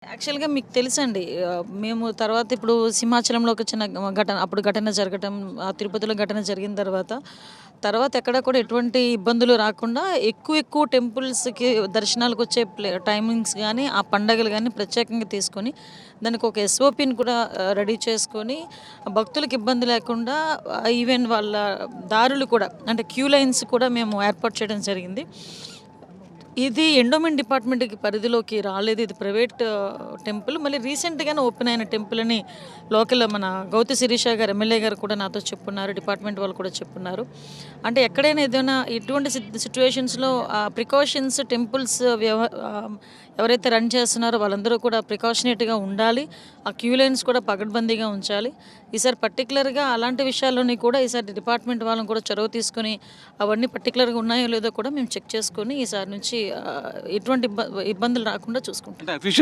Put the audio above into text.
యాక్చువల్‌గా మీకు తెలుసండి. మేము తర్వాత ఇప్పుడు సింహాచలంలో ఒక చిన్న ఘటన జరగటం, తిరుపతిలో ఘటన జరిగిన తర్వాత ఎక్కడ కూడా ఎటువంటి ఇబ్బందులు రాకుండా ఎక్కువ టెంపుల్స్‌కి దర్శనాలకొచ్చే టైమింగ్స్ గానీ, ఆ పండగలు గానీ ప్రత్యేకంగా తీసుకొని, దానికి ఒక ఎస్ఓపిని కూడా రెడీ చేసుకొని, భక్తులకు ఇబ్బంది లేకుండా ఈవెన్ వాళ్ళ దారులు కూడా అంటే క్యూ లైన్స్ కూడా మేము ఏర్పాటు చేయడం జరిగింది. ఇది ఎండోమెంట్ డిపార్ట్మెంట్‌కి పరిధిలోకి రాలేదు. ఇది ప్రైవేట్ టెంపుల్. మళ్ళీ రీసెంట్‌గానే ఓపెన్ అయిన టెంపుల్ అని లోకల్ మన గౌతి శిరీష గారు ఎమ్మెల్యే గారు కూడా నాతో చెప్పున్నారు. డిపార్ట్మెంట్ వాళ్ళు కూడా చెప్పున్నారు. అంటే ఎక్కడైనా ఏదైనా ఇటువంటి సిట్యుయేషన్స్‌లో ప్రికాషన్స్ టెంపుల్స్ ఎవరైతే రన్ చేస్తున్నారో వాళ్ళందరూ కూడా ప్రికాషనేట్‌గా ఉండాలి. ఆ క్యూ లైన్స్ కూడా పకడ్బందీగా ఉంచాలి. ఈసారి పర్టిక్యులర్‌గా అలాంటి విషయాల్లోని కూడా ఈసారి డిపార్ట్మెంట్ వాళ్ళని కూడా చొరవ తీసుకొని అవన్నీ పర్టిక్యులర్‌గా ఉన్నాయో లేదో కూడా మేము చెక్ చేసుకొని ఈసారి నుంచి ఎటువంటి ఇబ్బందులు రాకుండా చూసుకుంటాం. అంటే అఫీషియల్